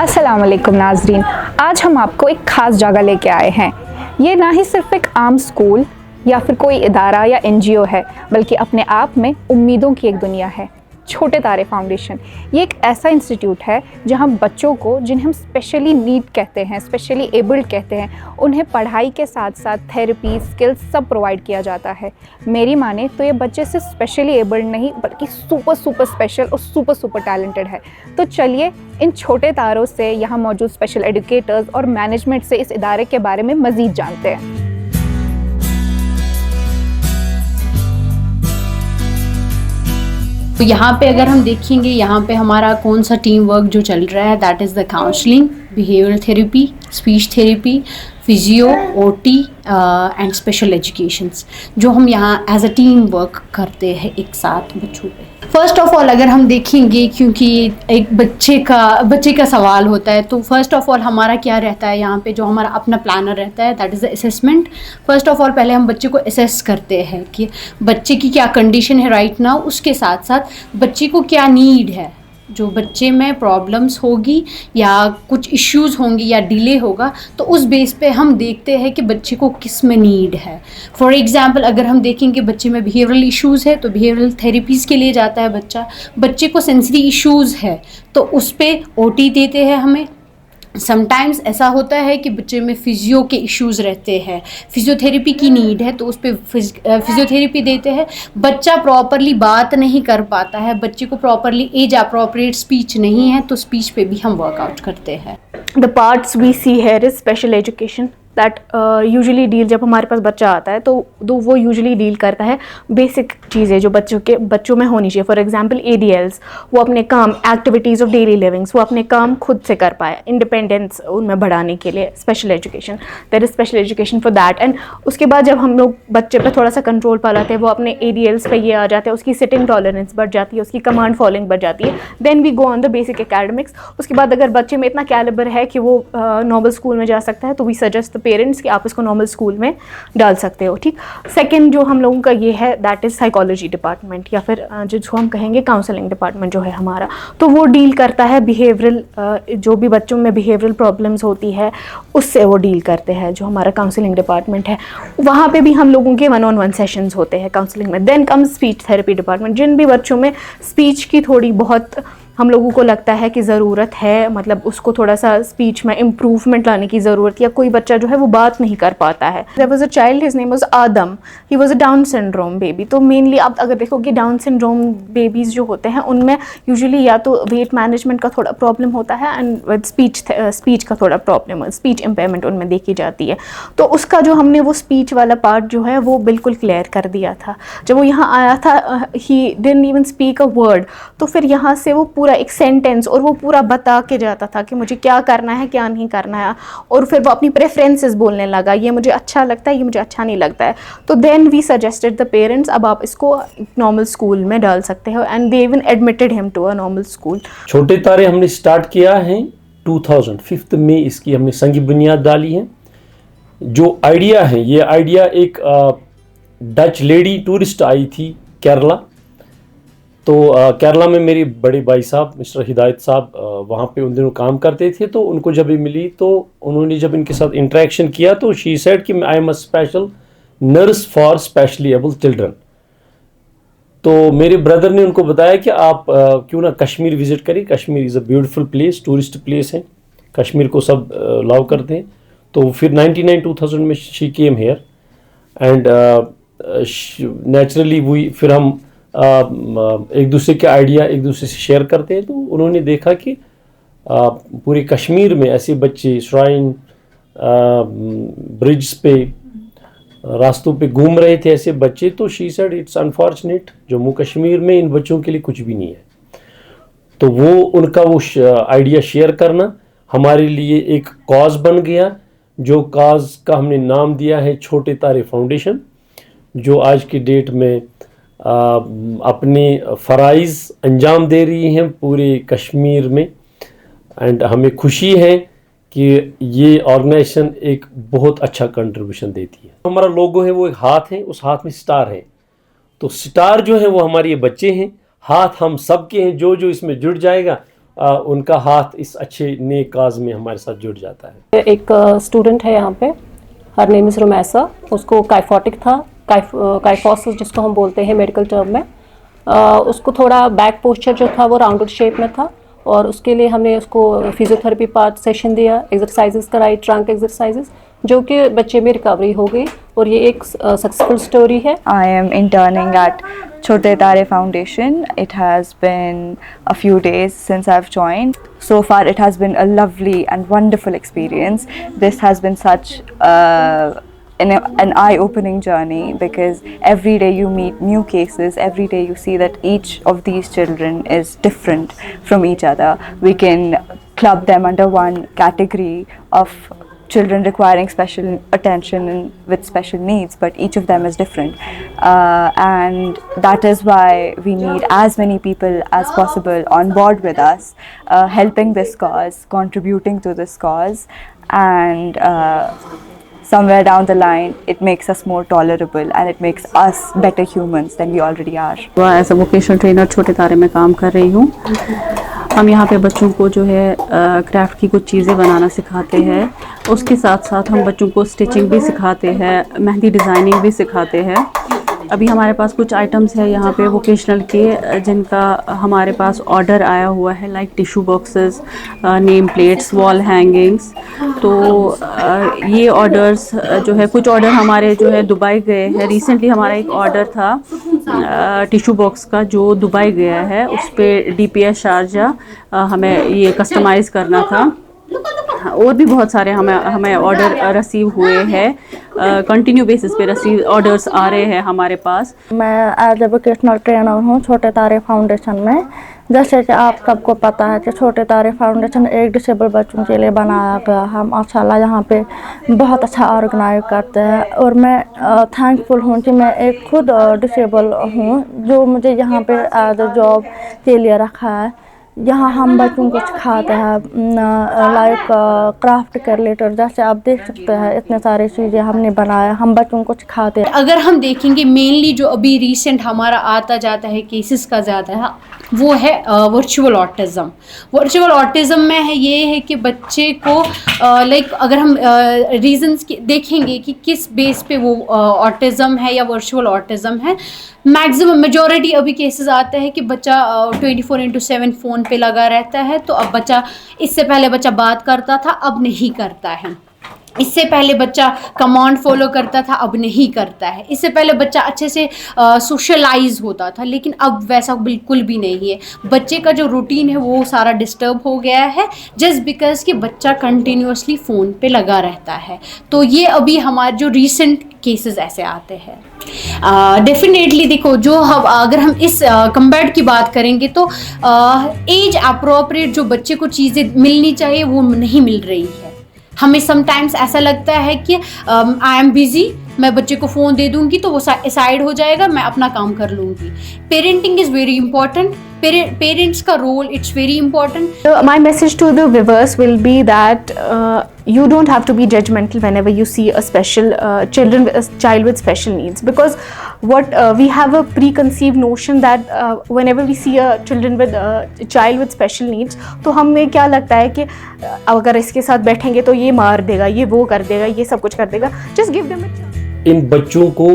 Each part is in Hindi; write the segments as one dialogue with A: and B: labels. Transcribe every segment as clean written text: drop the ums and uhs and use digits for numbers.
A: अस्सलाम वालेकुम नाजरीन, आज हम आपको एक ख़ास जगह लेके आए हैं। ये ना ही सिर्फ एक आम स्कूल या फिर कोई इदारा या एनजीओ है, बल्कि अपने आप में उम्मीदों की एक दुनिया है। छोटे तारे फाउंडेशन ये एक ऐसा इंस्टीट्यूट है जहां बच्चों को, जिन्हें हम स्पेशली नीड कहते हैं, स्पेशली एबल्ड कहते हैं, उन्हें पढ़ाई के साथ साथ थेरेपी, स्किल्स सब प्रोवाइड किया जाता है। मेरी माने तो ये बच्चे सिर्फ स्पेशली एबल्ड नहीं बल्कि सुपर स्पेशल और सुपर टैलेंटेड है। तो चलिए इन छोटे तारों से यहाँ मौजूद स्पेशल एजुकेटर्स और मैनेजमेंट से इस इदारे के बारे में मज़ीद जानते हैं।
B: तो यहाँ पे अगर हम देखेंगे, यहाँ पे हमारा कौन सा टीम वर्क जो चल रहा है, that is the counselling, behavioural therapy, speech therapy, physio, OT and special educations, जो हम यहाँ एज अ टीम वर्क करते हैं एक साथ बच्चों पे। फर्स्ट ऑफ ऑल अगर हम देखेंगे, क्योंकि एक बच्चे का सवाल होता है, तो फर्स्ट ऑफ ऑल हमारा क्या रहता है यहाँ पे, जो हमारा अपना प्लानर रहता है, that is the assessment. First of all पहले हम बच्चे को असेस करते हैं कि बच्चे की क्या कंडीशन है राइट नाउ, उसके साथ साथ बच्चे को क्या नीड है, जो बच्चे में प्रॉब्लम्स होगी या कुछ इश्यूज़ होंगी या डिले होगा, तो उस बेस पे हम देखते हैं कि बच्चे को किस में नीड है। फॉर एग्जांपल अगर हम देखेंगे बच्चे में बिहेवियरल इश्यूज़ है तो बिहेवियरल थेरेपीज़ के लिए जाता है बच्चा। बच्चे को सेंसरी इश्यूज़ है तो उस पर ओटी देते हैं हमें। समटाइम्स ऐसा होता है कि बच्चे में फिजियो के इश्यूज़ रहते हैं, फिजियोथेरेपी की नीड है तो उस पर फिजियोथेरेपी देते हैं। बच्चा प्रॉपरली बात नहीं कर पाता है, बच्चे को प्रॉपरली एज अप्रोप्रिएट स्पीच नहीं है, तो स्पीच पे भी हम वर्कआउट करते हैं।
C: The parts we see here is special education that usually deal, जब हमारे पास बच्चा आता है तो वो यूजुअली डील करता है बेसिक चीज़ें जो बच्चों में होनी चाहिए। फॉर एग्जांपल ADLs, वो अपने काम, एक्टिविटीज़ ऑफ डेली लिविंग्स, वो अपने काम खुद से कर पाए, इंडिपेंडेंस उनमें बढ़ाने के लिए special education, there is special education for that. And उसके बाद जब हम लोग बच्चे पे थोड़ा सा कंट्रोल पा लाते हैं, वो अपने ADLs पे ये आ जाते हैं, उसकी सिटिंग टॉलरेंस बढ़ जाती है, उसकी कमांड फॉलोइंग बढ़ जाती है, then we go on the basic academics. उसके बाद अगर बच्चे में इतना कैलिबर है कि वो नॉर्मल स्कूल में जा सकता है, तो वी सजेस्ट द पेरेंट्स कि आप इसको नॉर्मल स्कूल में डाल सकते हो। ठीक, सेकंड जो हम लोगों का ये है दैट इज़ साइकोलॉजी डिपार्टमेंट, या फिर जिसको हम कहेंगे काउंसलिंग डिपार्टमेंट जो है हमारा, तो वो डील करता है बिहेवियरल, जो भी बच्चों में बिहेवियरल प्रॉब्लम्स होती है उससे वो डील करते हैं, जो हमारा काउंसलिंग डिपार्टमेंट है। वहाँ पे भी हम लोगों के 1-on-1 सेशंस होते हैं काउंसलिंग में। Then comes speech therapy department, जिन भी बच्चों में स्पीच की थोड़ी बहुत हम लोगों को लगता है कि ज़रूरत है, मतलब उसको थोड़ा सा स्पीच में इम्प्रूवमेंट लाने की ज़रूरत, या कोई बच्चा जो है वो बात नहीं कर पाता है। There was a child, his name was Adam, he was a Down syndrome baby. तो मेनली आप अगर देखोगे डाउन सिंड्रोम बेबीज़ जो होते हैं उनमें यूजुअली या तो वेट मैनेजमेंट का थोड़ा प्रॉब्लम होता है एंड विद स्पीच का थोड़ा प्रॉब्लम, स्पीच इम्पेयरमेंट उनमें देखी जाती है। तो उसका जो हमने वो स्पीच वाला पार्ट जो है वो बिल्कुल क्लियर कर दिया था। जब वो यहाँ आया था, he didn't even speak a word, तो फिर यहाँ से वो पूरा एक सेंटेंस और वो पूरा बता के जाता था कि मुझे क्या करना है क्या नहीं करना है, और फिर वो अपनी प्रेफरेंसेस बोलने लगा, ये मुझे अच्छा लगता है, ये मुझे अच्छा नहीं लगता है। तो then we suggested the parents, अब आप इसको नॉर्मल स्कूल में डाल सकते हो, and they even admitted him to a normal school.
D: छोटे तारे हमने स्टार्ट किया है 2005 में, इसकी हमने संगी बुनियाद डाली है। जो आइडिया है, ये आइडिया एक डच लेडी टूरिस्ट आई थी केरला, तो केरला में मेरे बड़े भाई साहब मिस्टर हिदायत साहब वहाँ पे उन दिनों काम करते थे। तो उनको जब ये मिली तो उन्होंने जब इनके साथ इंटरेक्शन किया तो शी सेड कि I am a special nurse for specially abled children. तो मेरे ब्रदर ने उनको बताया कि आप क्यों ना कश्मीर विजिट करें, Kashmir is a beautiful place, tourist place है, कश्मीर को सब लव करते हैं। तो फिर 99-2000 में she came here and naturally वही फिर हम एक दूसरे के आइडिया एक दूसरे से शेयर करते हैं। तो उन्होंने देखा कि पूरे कश्मीर में ऐसे बच्चे श्राइन, ब्रिज पे, रास्तों पे घूम रहे थे ऐसे बच्चे। तो she said it's unfortunate, Jammu Kashmir में इन बच्चों के लिए कुछ भी नहीं है। तो वो उनका वो आइडिया शेयर करना हमारे लिए एक कॉज बन गया, जो कॉज का हमने नाम दिया है छोटे तारे फाउंडेशन, जो आज की डेट में अपने फ़राइज़ अंजाम दे रही हैं पूरे कश्मीर में। एंड हमें खुशी है कि ये ऑर्गेनाइजेशन एक बहुत अच्छा कंट्रीब्यूशन देती है। हमारा लोगो है वो एक हाथ है, उस हाथ में स्टार है, तो स्टार जो है वो हमारे ये बच्चे हैं, हाथ हम सब के हैं। जो जो इसमें जुड़ जाएगा उनका हाथ इस अच्छे नेक काज में हमारे साथ जुड़ जाता है।
E: एक स्टूडेंट है यहाँ पे, हर नेम इज़ रुमैसा। उसको काइफोटिक था, काइफोसिस जिसको हम बोलते हैं मेडिकल टर्म में। उसको थोड़ा बैक पोस्चर जो था वो राउंडेड शेप में था, और उसके लिए हमने उसको फिजियोथेरेपी पार्ट सेशन दिया, एक्सरसाइजेस कराई, ट्रंक एक्सरसाइजेस, जो कि बच्चे में रिकवरी हो गई, और ये एक सक्सेसफुल स्टोरी है।
F: I am interning at Chote Tare Foundation. It has been a few days since I've joined. So far it has been a lovely and wonderful experience. This has been such an eye-opening journey, because every day you meet new cases, every day you see that each of these children is different from each other. We can club them under one category of children requiring special attention and with special needs, but each of them is different, and that is why we need as many people as possible on board with us, helping this cause, contributing to this cause, and somewhere down the line it makes us more tolerable and it makes us better humans than we already are.
E: As a vocational trainer छोटे तारे में काम कर रही हूँ। हम यहाँ पे बच्चों को जो है क्राफ्ट की कुछ चीज़ें बनाना सिखाते हैं, उसके साथ साथ हम बच्चों को स्टिचिंग भी सिखाते हैं, मेहंदी डिज़ाइनिंग भी सिखाते हैं। अभी हमारे पास कुछ आइटम्स है यहाँ पे वोकेशनल के, जिनका हमारे पास ऑर्डर आया हुआ है, like tissue boxes, name plates, wall hangings. तो ये ऑर्डर्स जो है, कुछ ऑर्डर हमारे जो है दुबई गए हैं। रिसेंटली हमारा एक ऑर्डर था टिश्यू बॉक्स का जो दुबई गया है, उस पर DPS शारजा हमें ये कस्टमाइज़ करना था। और भी बहुत सारे हमें ऑर्डर रिसीव हुए हैं, कंटिन्यू बेसिस पे ऑर्डर्स आ रहे हैं हमारे पास।
G: मैं एज ए वोकेशनल ट्रेनर हूँ छोटे तारे फाउंडेशन में। जैसे कि आप सबको पता है कि छोटे तारे फाउंडेशन एक डिसेबल बच्चों के लिए बनाया गया है। माशाल्लाह यहाँ पे बहुत अच्छा ऑर्गेनाइज करते हैं, और मैं थैंकफुल हूँ कि मैं एक खुद डिसेबल हूँ, जो मुझे यहाँ पे एज ए जॉब के लिए रखा है। यहाँ हम बच्चों को सिखाते हैं लाइक क्राफ्ट के रिलेटेड, जैसे आप देख सकते हैं इतने सारी चीज़ें हमने बनाया, हम बच्चों को सिखाते हैं।
B: अगर हम देखेंगे मेनली जो अभी रिसेंट हमारा आता जाता है केसेस का ज़्यादा है, वो है वर्चुअल ऑटिज़म। वर्चुअल ऑटिज़म में है ये है कि बच्चे को लाइक अगर हम रीजंस देखेंगे कि किस बेस पे वो ऑटिज़म है या वर्चुअल ऑटिज़म है, मैक्सिमम मेजॉरिटी अभी केसेस आते हैं कि बच्चा 24/7 फ़ोन पे लगा रहता है। तो अब बच्चा, इससे पहले बच्चा बात करता था, अब नहीं करता है। इससे पहले बच्चा कमांड फॉलो करता था, अब नहीं करता है। इससे पहले बच्चा अच्छे से सोशलाइज होता था, लेकिन अब वैसा बिल्कुल भी नहीं है। बच्चे का जो रूटीन है वो सारा डिस्टर्ब हो गया है, जस्ट बिकॉज कि बच्चा कंटिन्यूसली फ़ोन पे लगा रहता है। तो ये अभी हमारे जो रिसेंट केसेस ऐसे आते हैं। डेफिनेटली देखो, जो हम अगर हम इस कंपेयर की बात करेंगे तो एज अप्रोप्रिएट जो बच्चे को चीज़ें मिलनी चाहिए वो नहीं मिल रही है। हमें समटाइम्स ऐसा लगता है कि आई एम बिजी, मैं बच्चे को फ़ोन दे दूंगी तो वो साइड हो जाएगा, मैं अपना काम कर लूँगी। Parenting is very important. Parents का role it's very important.
C: My message to the viewers will be that you don't have to be judgmental whenever you see a child with special needs, because what we have a preconceived notion that whenever we see a child with special needs, तो हमें क्या लगता है कि अगर इसके साथ बैठेंगे तो ये मार देगा, ये वो कर देगा, ये सब कुछ कर देगा। Just give them a chance.
D: इन बच्चों को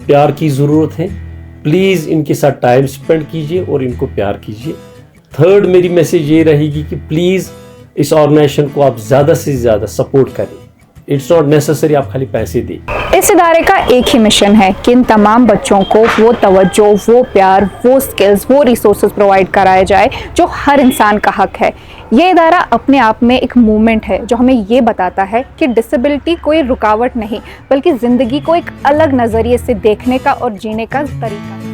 D: प्यार की ज़रूरत है। प्लीज़ इनके साथ टाइम स्पेंड कीजिए और इनको प्यार कीजिए। थर्ड मेरी मैसेज ये रहेगी कि प्लीज़ इस ऑर्गेनाइजेशन को आप ज़्यादा से ज़्यादा सपोर्ट करें। इट्स नॉट नेसेसरी आप खाली पैसे दें।
A: इस इदारे का एक ही मिशन है कि इन तमाम बच्चों को वो तवज्जो, वो प्यार, वो स्किल्स, वो रिसोर्सेज प्रोवाइड कराए जाए जो हर इंसान का हक है। ये इदारा अपने आप में एक मूवमेंट है जो हमें ये बताता है कि डिसेबिलिटी कोई रुकावट नहीं, बल्कि ज़िंदगी को एक अलग नज़रिए से देखने का और जीने का तरीका है।